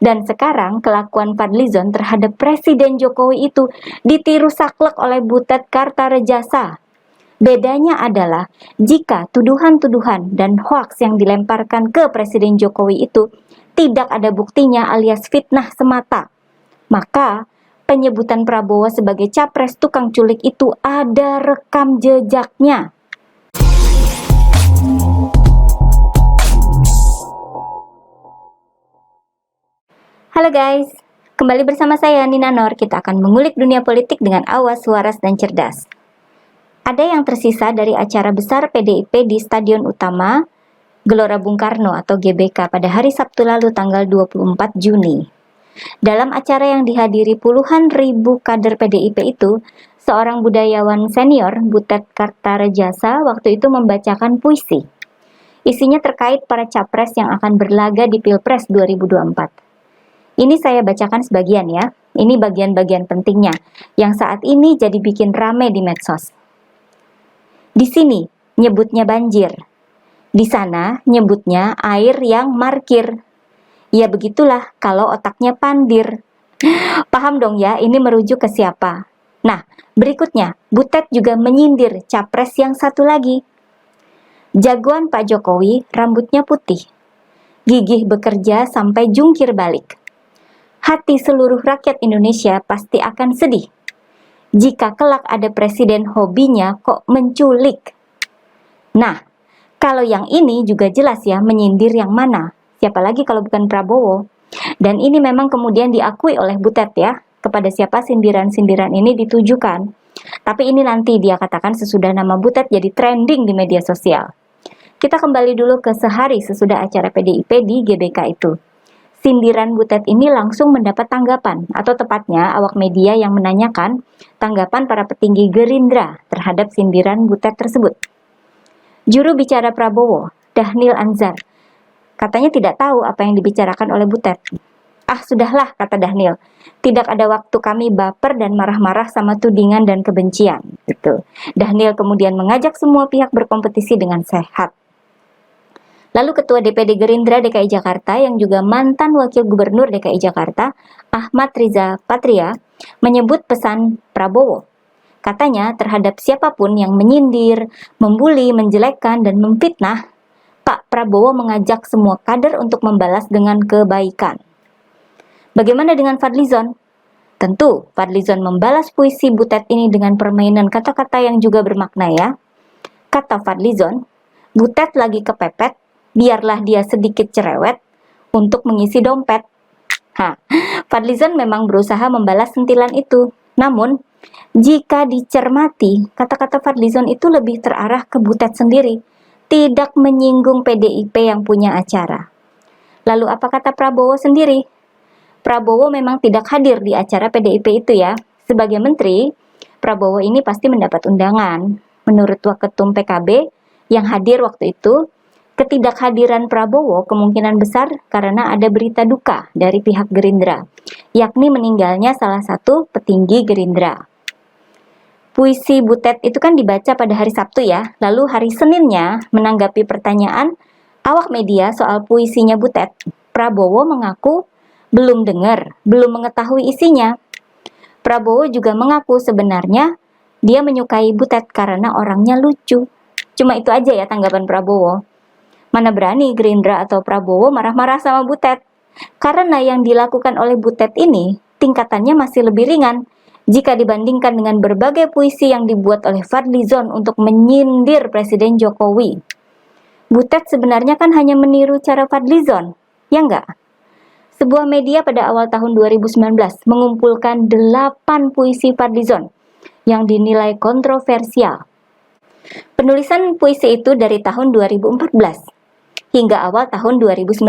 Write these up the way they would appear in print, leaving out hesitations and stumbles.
Dan sekarang kelakuan Fadlizon terhadap Presiden Jokowi itu ditiru saklek oleh Butet Kartarejasa. Bedanya adalah jika tuduhan-tuduhan dan hoaks yang dilemparkan ke Presiden Jokowi itu tidak ada buktinya alias fitnah semata, maka penyebutan Prabowo sebagai capres tukang culik itu ada rekam jejaknya. Halo guys, kembali bersama saya Nina Nur. Kita akan mengulik dunia politik dengan awas, waras, dan cerdas. Ada yang tersisa dari acara besar PDIP di Stadion Utama Gelora Bung Karno atau GBK pada hari Sabtu lalu tanggal 24 Juni. Dalam acara yang dihadiri puluhan ribu kader PDIP itu, seorang budayawan senior, Butet Kartarejasa, waktu itu membacakan puisi. Isinya terkait para capres yang akan berlaga di Pilpres 2024. Ini saya bacakan sebagian ya. Ini bagian-bagian pentingnya yang saat ini jadi bikin rame di medsos. Di sini nyebutnya banjir. Di sana nyebutnya air yang markir. Ya begitulah kalau otaknya pandir. Paham dong ya, ini merujuk ke siapa? Nah, berikutnya Butet juga menyindir capres yang satu lagi. Jagoan Pak Jokowi rambutnya putih. Gigih bekerja sampai jungkir balik. Hati seluruh rakyat Indonesia pasti akan sedih jika kelak ada presiden hobinya kok menculik. Nah, kalau yang ini juga jelas ya menyindir yang mana. Siapa lagi kalau bukan Prabowo. Dan ini memang kemudian diakui oleh Butet ya, kepada siapa sindiran-sindiran ini ditujukan. Tapi ini nanti dia katakan sesudah nama Butet jadi trending di media sosial. Kita kembali dulu ke sehari sesudah acara PDIP di GBK itu. Sindiran Butet ini langsung mendapat tanggapan, atau tepatnya awak media yang menanyakan tanggapan para petinggi Gerindra terhadap sindiran Butet tersebut. Juru bicara Prabowo, Dhanil Anzar, katanya tidak tahu apa yang dibicarakan oleh Butet. Ah sudahlah, kata Dhanil, tidak ada waktu kami baper dan marah-marah sama tudingan dan kebencian. Gitu. Dhanil kemudian mengajak semua pihak berkompetisi dengan sehat. Lalu Ketua DPD Gerindra DKI Jakarta yang juga mantan Wakil Gubernur DKI Jakarta, Ahmad Riza Patria, menyebut pesan Prabowo. Katanya terhadap siapapun yang menyindir, membuli, menjelekkan, dan memfitnah, Pak Prabowo mengajak semua kader untuk membalas dengan kebaikan. Bagaimana dengan Fadlizon? Tentu, Fadlizon membalas puisi Butet ini dengan permainan kata-kata yang juga bermakna ya. Kata Fadlizon, Butet lagi kepepet, biarlah dia sedikit cerewet untuk mengisi dompet. Fadlizon memang berusaha membalas sentilan itu. Namun, jika dicermati, kata-kata Fadlizon itu lebih terarah ke Butet sendiri, tidak menyinggung PDIP yang punya acara. Lalu apa kata Prabowo sendiri? Prabowo memang tidak hadir di acara PDIP itu ya. Sebagai menteri, Prabowo ini pasti mendapat undangan. Menurut Waketum PKB yang hadir waktu itu, ketidakhadiran Prabowo kemungkinan besar karena ada berita duka dari pihak Gerindra, yakni meninggalnya salah satu petinggi Gerindra. Puisi Butet itu kan dibaca pada hari Sabtu ya, lalu hari Seninnya menanggapi pertanyaan awak media soal puisinya Butet, Prabowo mengaku belum dengar, belum mengetahui isinya. Prabowo juga mengaku sebenarnya dia menyukai Butet karena orangnya lucu. Cuma itu aja ya tanggapan Prabowo. Mana berani Gerindra atau Prabowo marah-marah sama Butet. Karena yang dilakukan oleh Butet ini tingkatannya masih lebih ringan jika dibandingkan dengan berbagai puisi yang dibuat oleh Fadlizon untuk menyindir Presiden Jokowi. Butet sebenarnya kan hanya meniru cara Fadlizon, ya enggak? Sebuah media pada awal tahun 2019 mengumpulkan 8 puisi Fadlizon yang dinilai kontroversial. Penulisan puisi itu dari tahun 2014 hingga awal tahun 2019.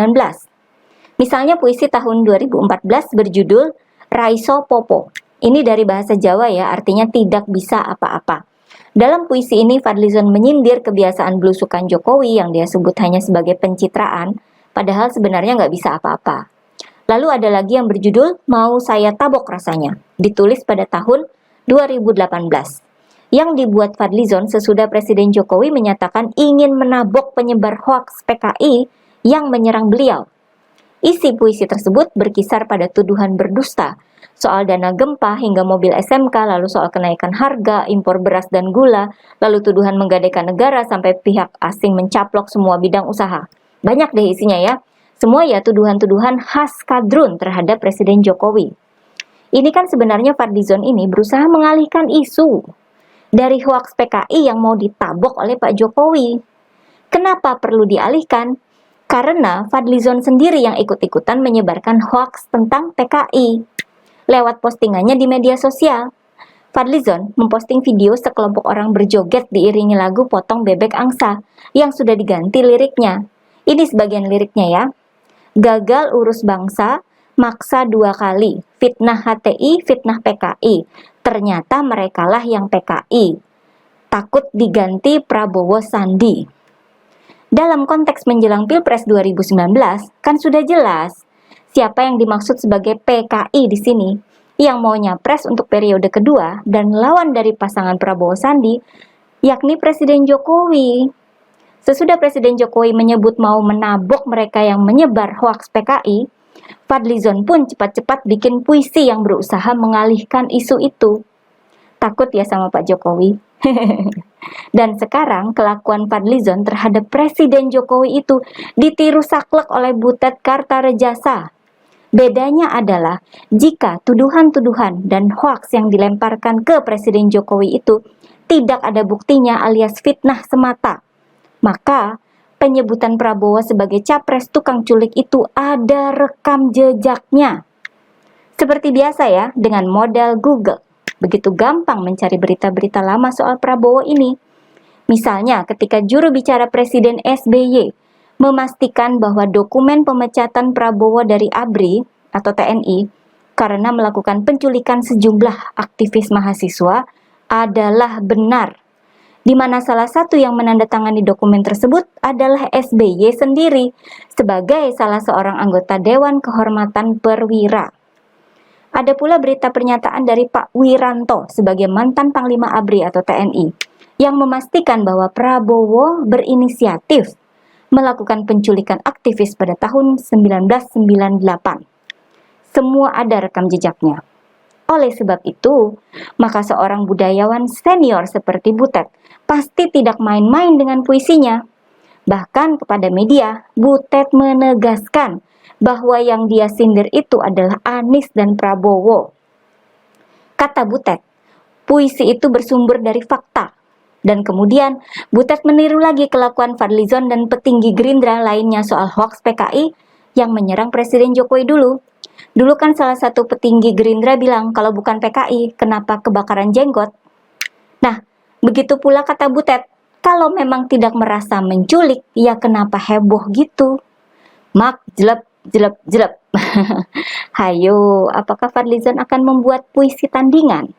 Misalnya puisi tahun 2014 berjudul Raiso Popo. Ini dari bahasa Jawa ya, artinya tidak bisa apa-apa. Dalam puisi ini Fadlizon menyindir kebiasaan belusukan Jokowi yang dia sebut hanya sebagai pencitraan, padahal sebenarnya nggak bisa apa-apa. Lalu ada lagi yang berjudul Mau Saya Tabok Rasanya, ditulis pada tahun 2018. Yang dibuat Fadlizon sesudah Presiden Jokowi menyatakan ingin menabok penyebar hoaks PKI yang menyerang beliau. Isi puisi tersebut berkisar pada tuduhan berdusta, soal dana gempa hingga mobil SMK, lalu soal kenaikan harga, impor beras dan gula, lalu tuduhan menggadaikan negara sampai pihak asing mencaplok semua bidang usaha. Banyak deh isinya ya. Semua ya tuduhan-tuduhan khas kadrun terhadap Presiden Jokowi. Ini kan sebenarnya Fadlizon ini berusaha mengalihkan isu dari hoaks PKI yang mau ditabok oleh Pak Jokowi. Kenapa perlu dialihkan? Karena Fadlizon sendiri yang ikut-ikutan menyebarkan hoaks tentang PKI lewat postingannya di media sosial. Fadlizon memposting video sekelompok orang berjoget diiringi lagu Potong Bebek Angsa yang sudah diganti liriknya. Ini sebagian liriknya ya. Gagal urus bangsa, maksa 2 kali, fitnah HTI, fitnah PKI. Ternyata merekalah yang PKI. Takut diganti Prabowo Sandi. Dalam konteks menjelang Pilpres 2019, kan sudah jelas siapa yang dimaksud sebagai PKI di sini, yang mau nyapres untuk periode kedua dan lawan dari pasangan Prabowo Sandi, yakni Presiden Jokowi. Sesudah Presiden Jokowi menyebut mau menabok mereka yang menyebar hoaks PKI, Fadlizon pun cepat-cepat bikin puisi yang berusaha mengalihkan isu itu. Takut ya sama Pak Jokowi. Dan sekarang kelakuan Fadlizon terhadap Presiden Jokowi itu ditiru saklek oleh Butet Kartarejasa. Bedanya adalah jika tuduhan-tuduhan dan hoaks yang dilemparkan ke Presiden Jokowi itu tidak ada buktinya alias fitnah semata, maka penyebutan Prabowo sebagai capres tukang culik itu ada rekam jejaknya. Seperti biasa ya, dengan modal Google. Begitu gampang mencari berita-berita lama soal Prabowo ini. Misalnya ketika juru bicara Presiden SBY memastikan bahwa dokumen pemecatan Prabowo dari ABRI atau TNI karena melakukan penculikan sejumlah aktivis mahasiswa adalah benar, di mana salah satu yang menandatangani dokumen tersebut adalah SBY sendiri sebagai salah seorang anggota Dewan Kehormatan Perwira. Ada pula berita pernyataan dari Pak Wiranto sebagai mantan Panglima ABRI atau TNI yang memastikan bahwa Prabowo berinisiatif melakukan penculikan aktivis pada tahun 1998. Semua ada rekam jejaknya. Oleh sebab itu, maka seorang budayawan senior seperti Butet pasti tidak main-main dengan puisinya. Bahkan kepada media, Butet menegaskan bahwa yang dia sindir itu adalah Anies dan Prabowo. Kata Butet, puisi itu bersumber dari fakta. Dan kemudian Butet meniru lagi kelakuan Fadlizon dan petinggi Gerindra lainnya soal hoaks PKI yang menyerang Presiden Jokowi dulu. Dulu kan salah satu petinggi Gerindra bilang kalau bukan PKI, kenapa kebakaran jenggot? Nah, begitu pula kata Butet, kalau memang tidak merasa menculik, ya kenapa heboh gitu? Mak, jelek. Hayo, apakah Fadlizon akan membuat puisi tandingan?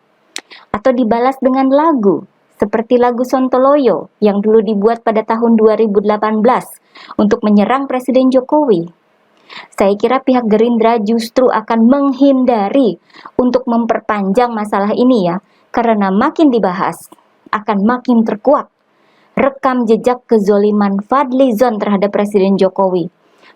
Atau dibalas dengan lagu, seperti lagu Sontoloyo yang dulu dibuat pada tahun 2018 untuk menyerang Presiden Jokowi? Saya kira pihak Gerindra justru akan menghindari untuk memperpanjang masalah ini ya, karena makin dibahas, akan makin terkuat rekam jejak kezoliman Fadlizon terhadap Presiden Jokowi.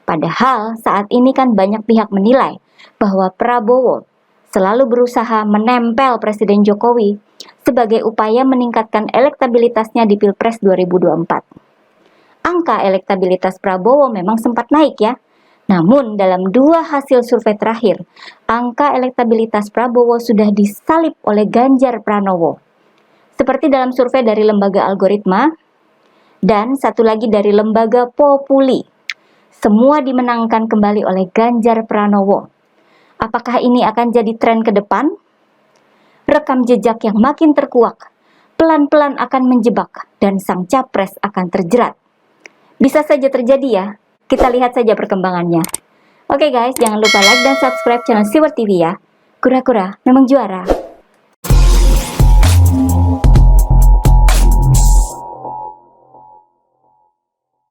Padahal saat ini kan banyak pihak menilai bahwa Prabowo selalu berusaha menempel Presiden Jokowi sebagai upaya meningkatkan elektabilitasnya di Pilpres 2024. Angka elektabilitas Prabowo memang sempat naik ya. Namun dalam 2 hasil survei terakhir, angka elektabilitas Prabowo sudah disalip oleh Ganjar Pranowo. Seperti dalam survei dari lembaga Algoritma dan satu lagi dari lembaga Populi. Semua dimenangkan kembali oleh Ganjar Pranowo. Apakah ini akan jadi tren ke depan? Rekam jejak yang makin terkuak, pelan-pelan akan menjebak dan sang capres akan terjerat. Bisa saja terjadi ya, kita lihat saja perkembangannya. Oke guys, jangan lupa like dan subscribe channel Siwar TV ya. Kura-kura memang juara.